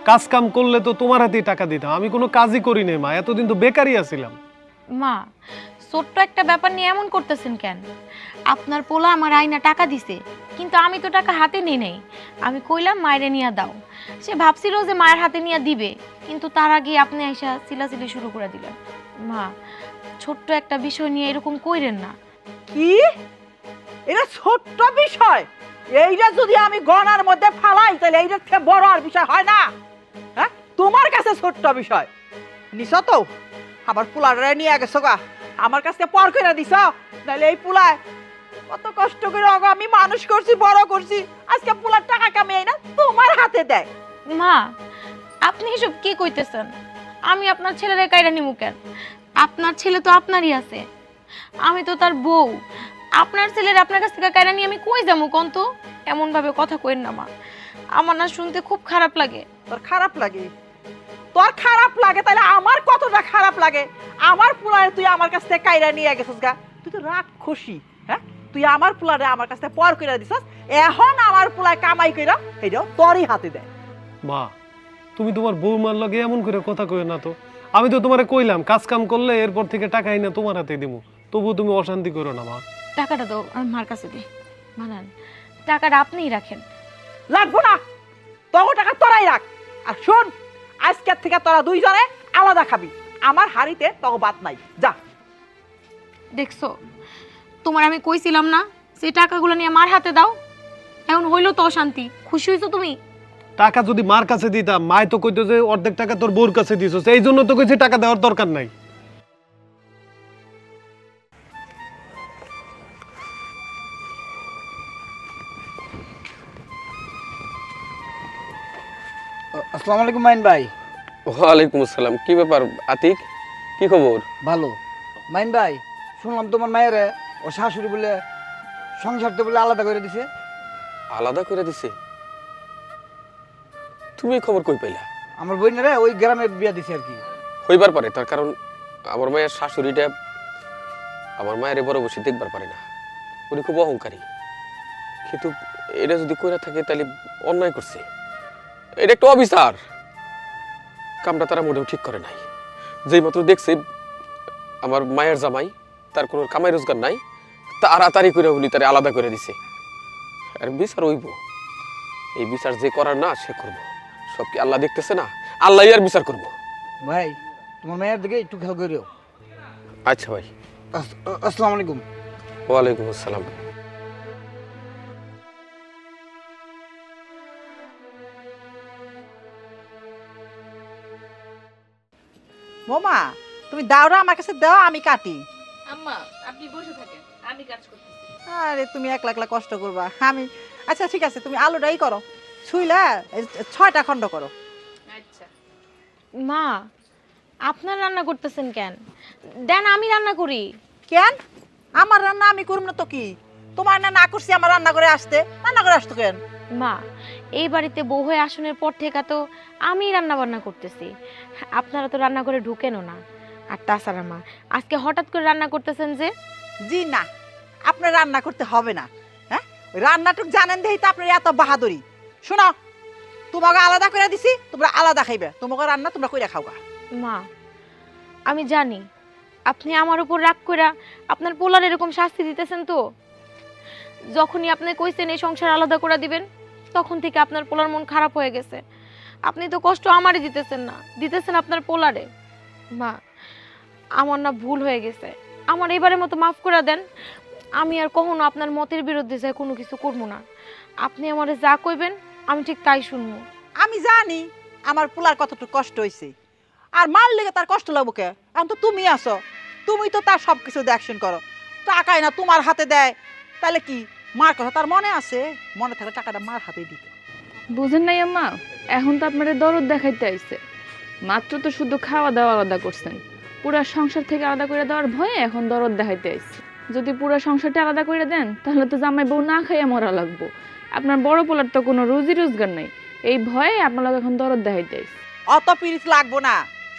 কাজ কাম করলে তো তোমার হাতেই টাকা দিতাম। আমি কোনো কাজই করি নাই মা, এতদিন তো বেকারই আছিলাম। মা, ছোট্ট একটা ব্যাপার নিয়ে এমন করতেছেন কেন? আপনার পোলা আমার আইনা টাকা দিছে, কিন্তু আমি তো টাকা হাতে নিই নাই। আমি কইলাম মায়েরে নিয়ে দাও, সে ভাবছিল যে মায়ের হাতে নিয়ে দিবে, কিন্তু তার আগে আপনি আইসা চিলাচিলি শুরু করে দিলেন। মা, ছোট্ট একটা বিষয় নিয়ে এরকম কইরেন না। কি এটা ছোট্ট বিষয়? এইটা যদি আমি গণার মধ্যে ফালাই তাহলে এইটার থেকে বড় আর বিষয় হয় না? হ্যাঁ, তোমার কাছে ছোট্ট বিষয় নিছ তো, আবার পোলারে নিয়ে গেছো গা, আমার কাছে পর করে দিছ। নাহলে এই পোলায় কত কষ্ট করে আমি মানুষ করছি, বড় করছি, আজকে পোলার টাকা কামিয়ে না তোমার হাতে দেয়। মা, আপনি এসব কি কইতেছেন? আমি আপনার ছেলেরে কাইরা নিমু কেন? আপনার ছেলে তো আপনারই আছে, আমি তো তার বউ। আপনার ছেলের আপনার কাছ থেকে কাইরা নিয়ে আমি কই যাবো কোন? তো এমন ভাবে কথা কইন না মা, আমার না শুনতে খুব খারাপ লাগে। তোর খারাপ লাগে? তোর খারাপ লাগে তাহলে আমার কতটা খারাপ লাগে? আমার পোলারে তুই আমার কাছ থেকে কাইরা নিয়ে গেছিস গা, তুই তো রাগ খুশি। হ্যাঁ, তুই আমার পোলারে আমার কাছ থেকে পর কইরা দিছস, এখন আমার পোলায় কামাই কইরা এইটাও তোরই হাতে দেয়। মা তুমি তোমার বউমার লগে এমন করে কথা কইও না তো। আমি তো তোমারে কইলাম কাজ কাম করলে এরপর থেকে টাকা আইনা তোমার হাতে দিমু, তবুও তুমি অশান্তি করো না মা। টাকাটা তো আমি মার কাছে দিই, মানান টাকাটা আপনিই রাখেন। লাগবো না, তখন টাকা তোরাই রাখ। আর শোন, আজকের থেকে তোরা দুইজনে আলাদা খাবি। আমার হাড়িতে তখন ভাত নাই, যা। দেখছো, তোমার আমি কইছিলাম না সেই টাকাগুলো নিয়ে মার হাতে দাও, এখন হইলো তো অশান্তি। খুশি হইছো তুমি? টাকা যদি মার কাছে দিতাম, মায় তো কইতো যে অর্ধেক টাকা তোর বউর কাছে দিছস, এই জন্য তো কইছি টাকা দেওয়ার দরকার নাই। আসসালামু আলাইকুম মাইন ভাই। ওয়ালাইকুম আসসালাম। কি ব্যাপার আতিক, কি খবর? ভালো। মাইন ভাই, শুনলাম তোমার মায়ের ও শাশুড়ি বলে সংসারটা বলে আলাদা করে দিছে। আলাদা করে দিছে? তুমি এই খবর কই পাইলা? আমার বোনেরা ওই গ্রামে বিয়া দিছে আর কি। হইবার পারে, তার কারণ আমার মায়ের শাশুড়িটা আমার মায়ের বড় বসে দেখবার পারে না, উনি খুব অহংকারী। কিন্তু এটা যদি কইরা থাকে তাহলে অন্যায় করছে, এটা একটা অবিচার। কামটা তারা মোটেও ঠিক করে নাই। যেই মাত্র দেখছে আমার মায়ের জামাই, তার কোনো কামাই রোজগার নাই, তাড়াতাড়ি করে উনি তারে আলাদা করে দিছে। আর বিচার হইব, এই বিচার যে করার না সে করবো। সব কি আল্লাহ দেখতেছে না? আল্লাহ আর বিচার করবো। ভাই, তোমার মায়ের দিকে একটু খেয়াল করিও। আচ্ছা ভাই। আসসালামু আলাইকুম। ওয়ালাইকুম আসসালাম। মোমা, তুমি দাওরা আমার কাছে দাও, আমি কাটি। আম্মা আপনি বসে থাকেন, আমি কাজ করতেছি। আরে তুমি একলা একলা কষ্ট করবা, আমি। আচ্ছা ঠিক আছে, তুমি আলুটাই করো, ছুইলা 6টা খণ্ড করো। আচ্ছা। মা, আপনার রান্না করতেছেন কেন? দেন আমি রান্না করি। কেন? আমার রান্না আমি করব না তো কি? তোমার না করছি আমার রান্না করে আসতে, রান্না করে আসতো কেন? মা, এই বাড়িতে বউ হয়ে আসনের পর থেকে তো আমি রান্না বান্না করতেছি, আপনারা তো রান্না করে ঢুকেনও না। আর তাছাড়া মা, আজকে হঠাৎ করে রান্না করতেছেন যে? জি না, আপনার রান্না করতে হবে না। হ্যাঁ, ওই রান্নাটুক জানেন দেখি তো আপনার এত বাহাদুরি। শোনো, তোমাকে আলাদা করে দিছি, তোমরা আলাদা খাইবে। তোমাকে রান্না তোমরা কইরা খাওগা। মা, আমি জানি আপনি আমার উপর রাগ করে আপনার পোলার এরকম শাস্তি দিতেছেন। তো যখনই আপনি কইছেন এই সংসার আলাদা করে দিবেন, তখন থেকে আপনার পোলার মন খারাপ হয়ে গেছে। আপনি তো কষ্ট আমারই দিতেছেন না, দিতেছেন আপনার পোলারে। মা, আমার না ভুল হয়ে গেছে, আমার এবারের মতো মাফ করে দেন। আমি আর কখনো আপনার মতের বিরুদ্ধে যাই কোনো কিছু করবো না। আপনি আমারে যা কইবেন আমি ঠিক তাই শুনবো। আমি জানি আমার পোলার কতটুকু কষ্ট হয়েছে, আর মার লেগে তার কষ্ট লাগবো কে? এখন তো তুমি আছো, তুমি তো তার সব কিছু অ্যাকশন করো। টাকাই না তোমার হাতে দেয়, তাহলে কি মার কথা তার মনে আছে? মনে থাকলে টাকাটা মার হাতেই দিত। বুঝেন নাই আম্মা, এখন তো আপনার দরদ দেখাইতে আইছে। মাত্র তো শুধু খাওয়া দাওয়া আলাদা করছেন, পুরা সংসার থেকে আলাদা করে দেওয়ার ভয়ে এখন দরদ দেখাইতে আইছে। যদি পুরা সংসারটা আলাদা করে দেন, তাহলে তো জামাই বউ না খাইয়া মরা লাগবো। আপনার বড় পোলার তো কোনো রুজি রোজগার নাই, এই ভয়ে আপনার এখন দরদ দেখাইতে আইছে। অত পিরিত লাগবো না।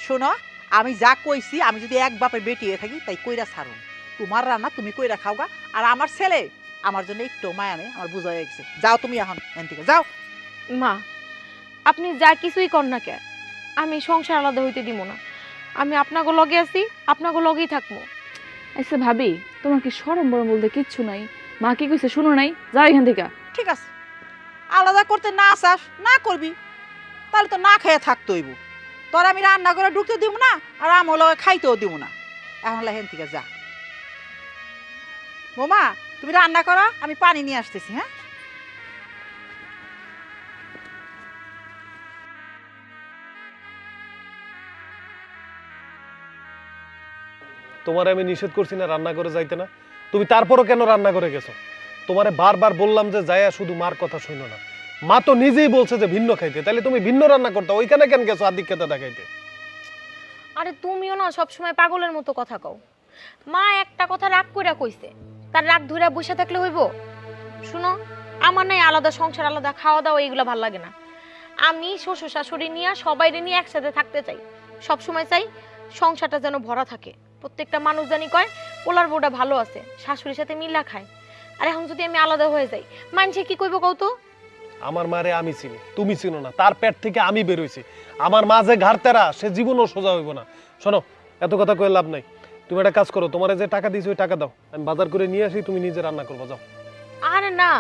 শোনো, আমি যা কইছি, আমি যদি এক বাপের বেটি হয়ে থাকি তাই কইরা ছাড়ুন। তোমার রান্না তুমি কইরা খাওগা, আর আমার ছেলে আমার জন্য একটু মায়া নেই, আমার বুঝা হয়ে গেছে। যাও তুমি এখন এখান থেকে যাও। মা, আপনি যা কিছুই কর না কে, আমি সংসার আলাদা হইতে দিব না। আমি আপনাকে লগে আছি, আপনাকে লগেই থাকবো। আচ্ছা ভাবি, তোমার কি শরম বরম বলতে কিচ্ছু নাই? মা কি কইছে শুনো নাই? যাও এখান থেকে। ঠিক আছে, আলাদা করতে না চাস না করবি, তাহলে তো না খেয়ে থাকতে হইব। তোর আমি রান্না করে ঢুকতে দিব না, আর আমার লগে খাইতেও দিব না। এখন এখান থেকে যা। বোমা, তুমি রান্না করো, আমি পানি নিয়ে আসতেছি। হ্যাঁ, তোমারে আমি নিষেধ করছি না রান্না করে যাইতে না? তুমি তারপরও কেন রান্না করে গেছো? তোমারে বারবার বললাম যে যায়া শুধু মার কথা শুনো না। মা তো নিজেই বলছে যে ভিন্ন খাইতে, তাহলে তুমি ভিন্ন রান্না করতে, ওইখানে কেন গেছো আধিক্যতা দেখাইতে? আরে তুমিও না সবসময় পাগলের মতো কথা কও। মা একটা কথা রাগ কইরা কইছে, তার রাগ ধরে বসে থাকলে হইব? শুনো, আমার নাই আলাদা সংসার, আলাদা খাওয়া দাওয়া, এইগুলো ভাল লাগে না। আমি শ্বশুর শাশুড়ি নিয়ে সবাইরে নিয়ে একসাথে থাকতে চাই। সবসময় চাই সংসারটা যেন ভরা থাকে। প্রত্যেকটা মানুষ জানি কয় পোলার বউটা ভালো আছে, শাশুড়ির সাথে মিলা খায়। আর এখন যদি আমি আলাদা হয়ে যাই, মানুষে কি কইব কও তো? আমার মারে আমি চিনি, তুমি চিনো না। তার পেট থেকে আমি বেরোইছি। আমার মা যে ঘাড়তেরা, সে জীবনও সোজা হইব না। শোনো, এত কথা কয়ে লাভ নাই। তুমি একটা কাজ করো, তোমার যে টাকা দিয়েছি ওই টাকা দাও, আমি বাজার করে নিয়ে আসি, তুমি নিজে রান্না করবো, যাও। আরে না,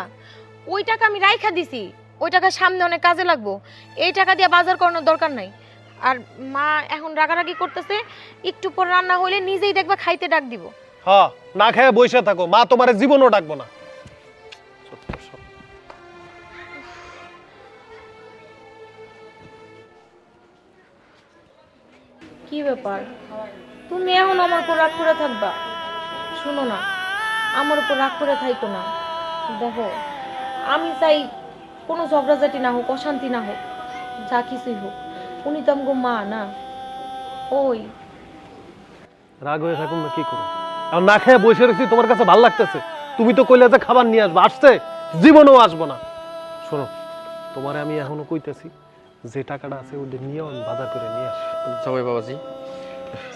ওই টাকা আমি রাইখা দিছি, ওই টাকা সামনে অনেক কাজে লাগবো, এই টাকা দিয়ে বাজার করানোর দরকার নাই। আর মা এখন রাগারাগি করতেছে, একটু পর রান্না হলে নিজেই দেখবা খাইতে ডাক দিব। হ্যাঁ, না খেয়ে বসে থাকো, মা তোমার জীবনও ডাকবো না। কি ব্যাপার, তুমি এখন আমার উপর রাগ করে থাকবা? শোনো না, আমার উপর রাগ করে থাইকো না। দেখো, আমি চাই কোনো ঝগড়াঝাটি না হোক, অশান্তি না হোক, যা কিছুই হোক, উনি তো আমগো মা না। ওই রাগ হয়ে থাকুন না, কি করো? এখন না খেয়ে বসে রেখেছি, তোমার কাছে ভালো লাগতেছে? তুমি তো কইলে যে খাবার নিয়ে আসবে, আসছে? জীবনেও আসবো না। শোনো, তোমারে আমি এখনো কইতেছি, যে টাকাটা আছে ওটা নিয়ে আমি বাজার করে নিয়ে আসি। জামাই বাবাজি,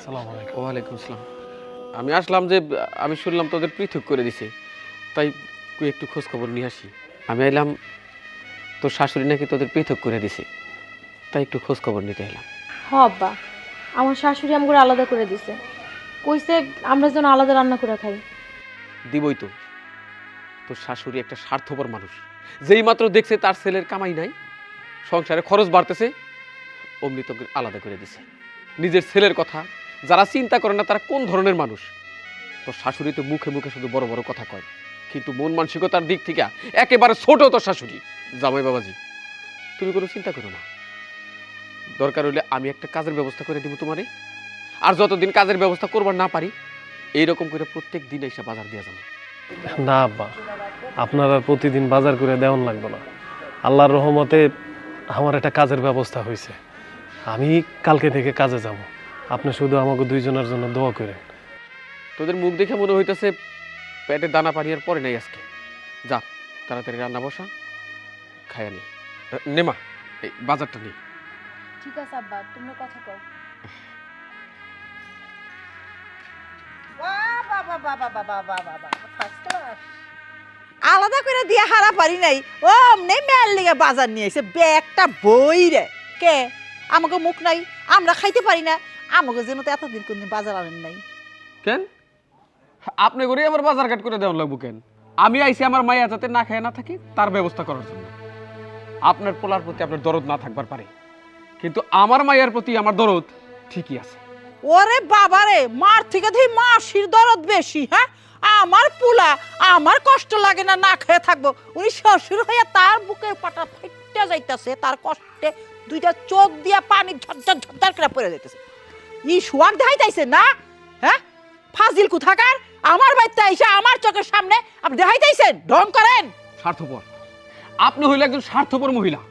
সালাম আলাইকুম। ওয়ালাইকুম আসসালাম। আমি আসলাম যে আমি শুনলাম তোদের পৃথক করে দিছে, তাই তুই একটু খোঁজ খবর নিয়ে আসি। আমি এলাম তোর শাশুড়ি নাকি তোদের পৃথক করে দিছে, তাই একটু খোঁজ খবর নিতে এলাম। হ আব্বা, আমার শাশুড়ি আমগো আলাদা করে দিছে, কইছে আমরা যেন আলাদা রান্না করে খাই। দিবই তো, তোর শাশুড়ি একটা স্বার্থপর মানুষ। যেই মাত্র দেখছে তার ছেলের কামাই নাই, সংসারে খরচ বাড়তেছে, অমনি তোকে আলাদা করে দিছে। নিজের ছেলের কথা যারা চিন্তা করে না তারা কোন ধরনের মানুষ? তোর শাশুড়ি তো মুখে মুখে শুধু বড় বড় কথা কয়, কিন্তু মন মানসিকতার দিক থেকে একেবারে ছোট তোর শাশুড়ি। জামাই বাবাজি, তুমি কোনো চিন্তা করো না, দরকার হলে আমি একটা কাজের ব্যবস্থা করে দিব তোমারে। আর যতদিন কাজের ব্যবস্থা করবার না পারি, এইরকম করে প্রত্যেক দিন এসে বাজার দিয়ে যাবো। না আব্বা, আপনার আর প্রতিদিন বাজার করে দেওয়ান লাগবে না। আল্লাহর রহমতে আমার একটা কাজের ব্যবস্থা হয়েছে, আমি কালকে থেকে কাজে যাব। আপনি শুধু আমাকে দুইজনের জন্য দোয়া করেন। তোদের মুখ দেখে মনে হইতেছে পেটে দানা পানি আর পরে নাই আজকে। যা তাড়াতাড়ি রান্না বসা, খায়া নি। নেমা, এই বাজারটা নেই। ঠিক আছে আব্বা, তোমরা কথা কও। আলাদা করে দিয়ে হারা পারি নাই, ও অমনি মেল লিগে বাজার নিয়ে এসে ব্যাগটা বই রে। কে আমাকে মুখ নাই, আমরা খাইতে পারি না? আমাকে যেন তো এতদিন কোনদিন বাজার আনেন নাই। কেন আপনি করে আবার বাজার ঘাট করে দেওয়া লাগবো কেন? আমি আইছি আমার মায়া যাতে না খেয়ে না থাকি তার ব্যবস্থা করার জন্য। আপনার পোলার প্রতি আপনার দরদ না থাকবার পারে, কিন্তু আমার মায়ের প্রতি আমার দরদ ঠিকই আছে। ওরে বাবারে, মার থেকে ধি মাসির দরদ বেশি। হ্যাঁ, আমার পুলা আমার কষ্ট লাগে না, না খেয়ে থাকবো। উনি শ্বশুর হয়ে তার বুকে পাটা ফাইটা যাইতাছে, তার কষ্টে দুইটা চোখ দিয়া পানি ঝরঝর ঝরঝর করে পড়ে যাইতেছে। ই সোয়াগ দেখাইতাইছে না? হ্যাঁ, ফাজিল কোথাকার, আমার বাড়িতে আইসা আমার চোখের সামনে আপনি দেখাইতাইছেন, ঢং করেন। স্বার্থপর, আপনি হইলে একজন স্বার্থপর মহিলা।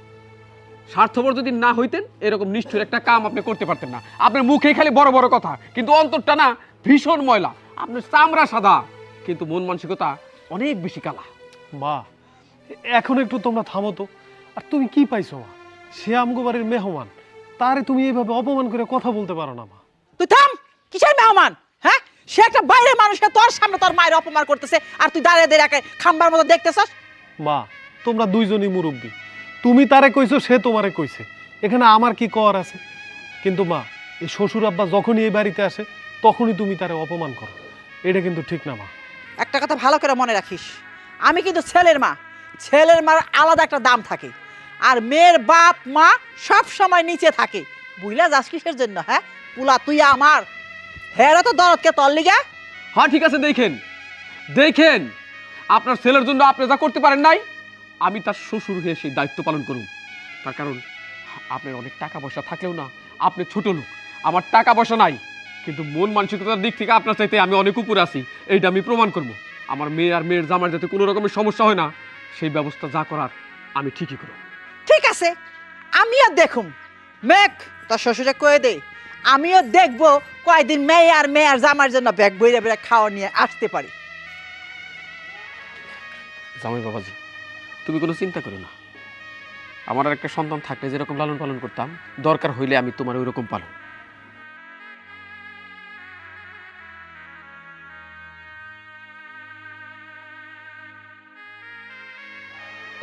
স্বার্থপর যদি না হইতেন এরকম নিষ্ঠুর একটা কাম আপনি করতে পারতেন না। আপনার মুখে খালি বড় বড় কথা, কিন্তু অন্তরটা না ভীষণ ময়লা। আপনার চামড়া সাদা, কিন্তু মন মানসিকতা অনেক বেশি কালা। মা, এখন একটু তোমরা থামো তো। আর তুমি কি পাইছো মা? সে আমগো বাড়ির মেহমান, তারে তুমি এইভাবে অপমান করে কথা বলতে পারো না মা। তুই থাম, কিসের মেহমান? হ্যাঁ, সে একটা বাইরের মানুষকে তোর সামনে তোর মায়ের অপমান করতেছে, আর তুই দাঁড়িয়ে দাঁড়িয়ে খাম্বার মতো দেখতেছস। মা, তোমরা দুইজনই মুরব্বী, তুমি তারে কইছো, সে তোমারে কইছে, এখানে আমার কি কর আছে? কিন্তু মা, এই শ্বশুর আব্বা যখনই এই বাড়িতে আসে তখনই তুমি তারে অপমান করো, এটা কিন্তু ঠিক না মা। একটা কথা ভালো করে মনে রাখিস, আমি কিন্তু ছেলের মা, ছেলের মার আলাদা একটা দাম থাকে, আর মেয়ের বাপ মা সব সময় নিচে থাকে। বুঝলা যাস কিসের জন্য? হ্যাঁ, পুলা তুই আমার, হ্যাঁ তো দরদকে তোর লিগা। হ্যাঁ ঠিক আছে, দেখেন দেখেন আপনার ছেলের জন্য আপনি যা করতে পারেন নাই, আমি তার শ্বশুর হয়ে সেই দায়িত্ব পালন করুন। তার কারণ আপনার অনেক টাকা পয়সা থাকলেও না, আপনি ছোট লোক, আমার টাকা পয়সা নাই, কিন্তু মন মানসিকতার দিক থেকে আপনার চাইতে আমি অনেক উপরে আছি, এইটা আমি প্রমাণ করব। আমার মেয়ে আর মেয়ের জামার যাতে কোনো রকমের সমস্যা হয় না, সেই ব্যবস্থা যা করার আমি ঠিকই করব। ঠিক আছে, আমিও দেখুম, মেঘ তোর শ্বশুরে কয়ে দে, আমিও দেখবো কয়দিন মেয়ে আর মেয়ের জামার জন্য ব্যাগ বইরে বেড়ে খাওয়া নিয়ে আসতে পারি। জামাই বাবাজি, তুমি কোনো চিন্তা করো না, আমার আর একটা সন্তান থাকলে যেরকম লালন পালন করতাম, দরকার হইলে আমি তোমার ওই রকম পালন।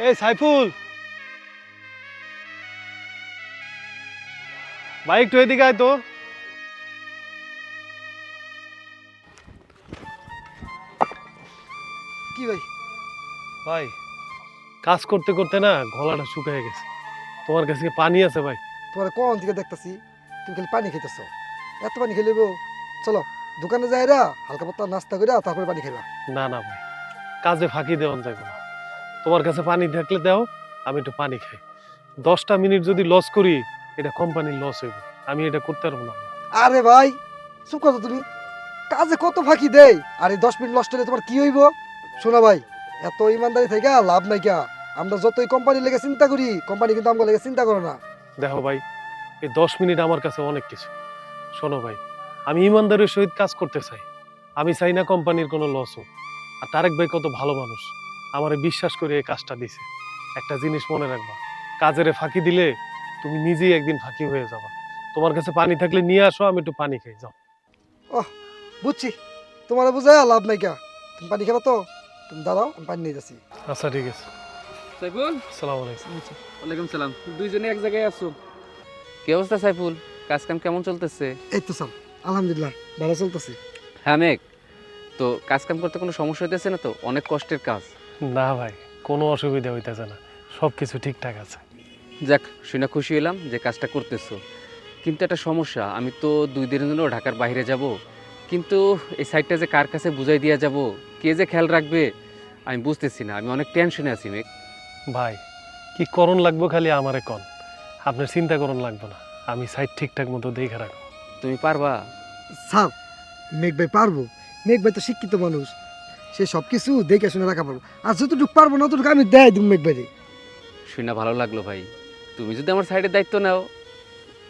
এই সাইফুল ভাই, একটু এদিকে আয় তো। কি ভাই? ভাই, কাজ করতে করতে না গলাটা শুকিয়ে গেছে। তোমার কাছে কি পানি আছে ভাই? তোমার কোন দিকে দেখতেছি তুমি খালি পানি খাইতেছো। এত পানি খেলে চলো দোকানে যাই রা হালকা পাতলা নাস্তা করে তারপরে পানি খাইবা। না না ভাই, কাজে ফাঁকি দেওয়ান যাবে না। তোমার কাছে পানি থাকলে দাও, আমি একটু পানি খাই। 10টা মিনিট যদি লস করি এটা কোম্পানির লস হইব, আমি এটা করতে পারবো না। আরে ভাই চুপ করো তুমি, কাজে কত ফাঁকি দেই, আর এই 10 মিনিট লস হলে তোমার কি হইব? শোনা ভাই, এত ইমানদারি থেকে লাভ নাই কা। আমরা যতই কোম্পানির লেগে চিন্তা করি, কোম্পানি কিন্তু আমার লেগে চিন্তা করে না। দেখো ভাই, এই 10 মিনিট আমার কাছে অনেক কিছু। শোনো ভাই, আমি ইমানদারের সহিত কাজ করতে চাই, আমি চাই না কোম্পানির কোনো লস হোক। আর তারেক ভাই কত ভালো মানুষ, আমারে বিশ্বাস করে এই কাজটা দিছে। একটা জিনিস মনে রাখবা, কাজের ফাঁকি দিলে তুমি নিজেই একদিন ফাঁকি হয়ে যাবা। তোমার কাছে পানি থাকলে নিয়ে আসো, আমি একটু পানি খাই। যাও। বুঝছি, তোমার বুঝায় লাভ নাই কা। তুমি পানি খাবা তো? তুমি দাঁড়াও, আমি পানি নিয়ে যাচ্ছি। আচ্ছা ঠিক আছে। সাইফুল, আসসালামু আলাইকুম। ওয়ালাইকুম সালাম। দুইজনে এক জায়গায় আছো? কি অবস্থা সাইফুল, কাজ কাম কেমন চলতেছে? এই তো স্যার, আলহামদুলিল্লাহ ভালো চলতেছে। হ্যাঁ মেঘ, তো কাজ কাম করতে কোনো সমস্যা হইতেছে না তো? অনেক কষ্টের কাজ। না ভাই, কোনো অসুবিধা হইতেছে না, সব কিছু ঠিকঠাক আছে। যাক, শুনে খুশি হলাম যে কাজটা করতেছো। কিন্তু একটা সমস্যা, আমি তো 2 দিনের জন্য ঢাকার বাইরে যাব, কিন্তু এই সাইডটা যে কার কাছে বুঝাই দিয়া যাব, কে যে খেয়াল রাখবে আমি বুঝতেছি না। আমি অনেক টেনশনে আছি মেঘ। ভাই, কি করণ লাগবে খালি আমারে কন, আপনার চিন্তা করণ লাগবে না, আমি সাইড ঠিকঠাক মতো দেখে রাখবো। তুমি পারবা? স্যার, মেঘ ভাই পারবো। মেঘ ভাই তো শিক্ষিত মানুষ, সে সব কিছু দেখে শুনে রাখা পারবো। আর যতটুকু পারবো না ততটুকু আমি দেয় দিব মেঘ ভাই। শুনে ভালো লাগলো ভাই। তুমি যদি আমার সাইডের দায়িত্ব নাও,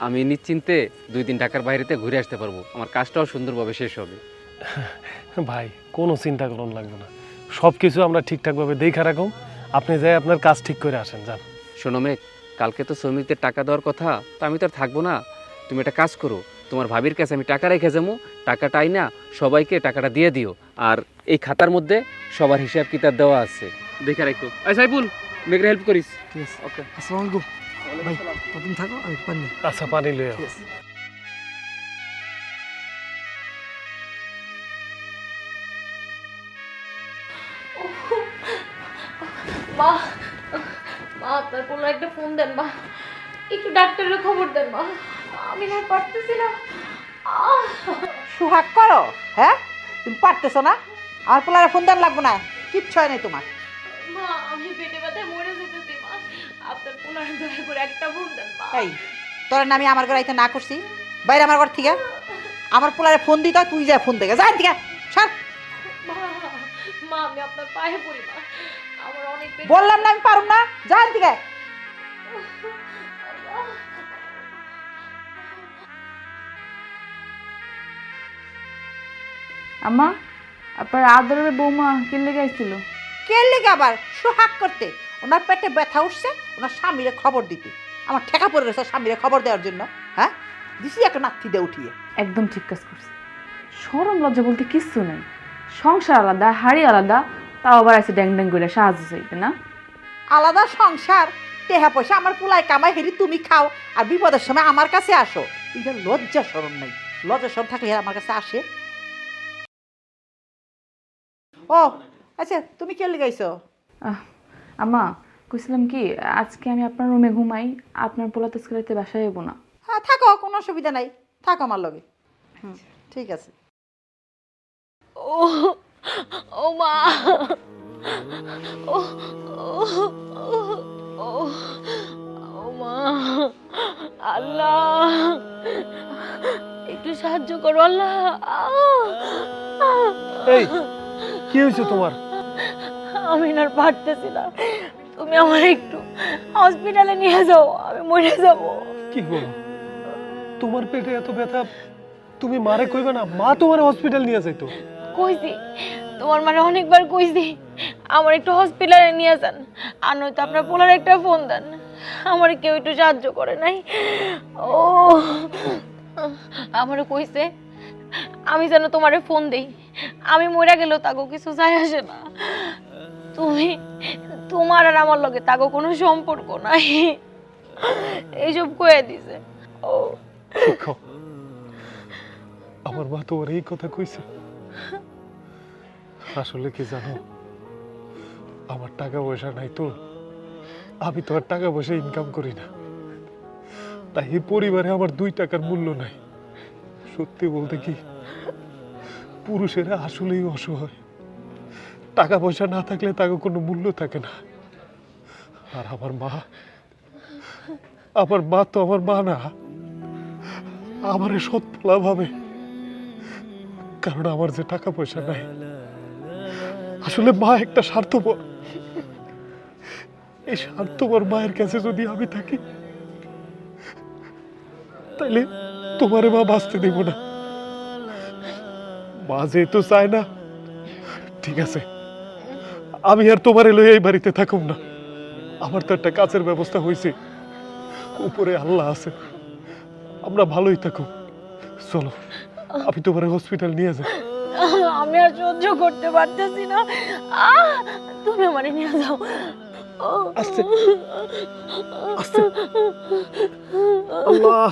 আমি নিশ্চিন্তে 2 দিন ঢাকার বাইরেতে ঘুরে আসতে পারবো, আমার কাজটাও সুন্দরভাবে শেষ হবে। ভাই, কোনো চিন্তা করণ লাগবে না, সব কিছু আমরা ঠিকঠাকভাবে দেখে রাখো। আপনি যাই আপনার কাজ ঠিক করে আসেন, যান। শোনো মেঘ, কালকে তো শ্রমিকদের টাকা দেওয়ার কথা, তা আমি তো আর থাকবো না। তুমি একটা কাজ করো, তোমার ভাবির কাছে আমি টাকা রেখে যাবো, টাকাটা আইনা সবাইকে টাকাটা দিয়ে দিও। আর এই খাতার মধ্যে সবার হিসাব কিতাব দেওয়া আছে, দেখে রাখো। সাইফুল, মেঘরে হেল্প করিস। ঠিক আছে, ওকে। আসসালামু আলাইকুম ভাই। তুমি থাকো, আমি পানি নিই। আচ্ছা, পানি লয়ে ঠিক আও। আছে। মা, মা আপনার কোনো একটা ফোন দেন মা, একটু ডাক্তারের খবর দেন মা, আমি না পারতেছি না। সুহাগ করো, হ্যাঁ? তুমি পারতেছো না? আমার পোলারে ফোন দেন লাগবো না, কিচ্ছু হয় নাই তোমার। মা, আমি পেটে ব্যথায় মরে যেতেছি মা, আপনার পোলারে দয়া করে একটা ফোন দেন মা। এই, তোর না আমি আমার ঘরে আইতে না করছি? বাইরে আমার ঘর থেকে আমার পোলারে ফোন দিতে হয়, তুই যা ফোন থেকে যাই থেকে সর। মা, মা আমি আপনার পায়ে পড়ি মা, আমার অনেক পেট। বললাম না আমি পারুম না, যাই থেকে। আম্মা, আপনার আদরের বৌমা কিনলে গাইছিল? কে লেগে আবার সোহাগ করতে? ওনার পেটে ব্যথা উঠছে, ওনার স্বামীরে খবর দিতে। আমার ঠেকা পড়ে গেছে স্বামীরে খবর দেওয়ার জন্য, হ্যাঁ? দিছি একটা নাথি দিয়ে উঠিয়ে। একদম ঠিক কাজ করছে। শরম লজ্জা বলতে কিচ্ছু নাই, সংসার আলাদা, হাড়ি আলাদা, তাও আবার আছে ড্যাং ড্যাং করে সাহায্য চাইতে না। আলাদা সংসার, টেহা পয়সা আমার পোলায় কামাই হেরি তুমি খাও, আর বিপদের সময় আমার কাছে আসো। এটা লজ্জা শরম নাই, লজ্জা শরম থাকলে এরা আমার কাছে আসে? ও আচ্ছা, তুমি কে লেগাইছো? আম্মা, কইছিলাম কি, আজকে আমি আপনার রুমে ঘুমাই, আপনার পোলা তো স্কুলেতে বাসায় যাবো না। হ্যাঁ থাকো, কোনো অসুবিধা নাই, থাকো আমার লগে। ঠিক আছে। ও, ও মা, ও, ও, ও, ও মা, আল্লাহ একটু সাহায্য করো আল্লাহ। এই, কি হয়েছে তোমার? আমি আর পারতেছি না, তুমি আমার একটু হসপিটালে নিয়ে যাও, আমি মরে যাব। কি বলো, তোমার পেটে এত ব্যথা, তুমি মারে কইবে না? মা তোমার হসপিটাল নিয়ে যাইতো। কইছি, তোমার মানে অনেকবার কইছি আমার একটু হসপিটালে নিয়ে যান, আর নয়তো আপনার পোলার একটা ফোন দেন। আমার কেউ একটু সাহায্য করে নাই। ও আমারও কইছে আমি যেন তোমারে ফোন দেই, আমি মরে গেলেও তাগো কিছু যায় আসে না। তুমি, তোমার আর আমার লগে তাগো কোনো সম্পর্ক নাই, এইসব কয়ে দিছে। ও শিক্ষক, আমার মা তোমার এই কথা কইছে? আসলে কি জানো, আমার টাকা পয়সা নাই তো, আমি তো আর টাকা পয়সা ইনকাম করি না, তাই এই পরিবারে আমার 2 টাকার মূল্য নাই। সত্যি বলতে কি, পুরুষেরা আসলেই অসহায়। টাকা পয়সা না থাকলে তাকে কোনো মূল্য থাকে না। আর আমার মা তো আমার মা না, আমারে সৎপলা ভাবে, কারণ আমার যে টাকা পয়সা নাই। আসলে মা একটা স্বার্থপর। এই স্বার্থপর মায়ের কাছে যদি আমি থাকি, তাইলে তোমারে মা বাঁচতে দেব না। মা যেহেতু চায় না, ঠিক আছে, আমি আর তোমারে লই এই বাড়িতে থাকুম না। আমার তো একটা কাজের ব্যবস্থা হয়েছে, উপরে আল্লাহ আছে, আমরা ভালোই থাকুক। চলো, আমি তোমারে হসপিটাল নিয়ে যাই। আমি আর সহ্য করতে পারতেছি না, তুমি আমারে নিয়ে যাও। আস্তে আস্তে। আল্লাহ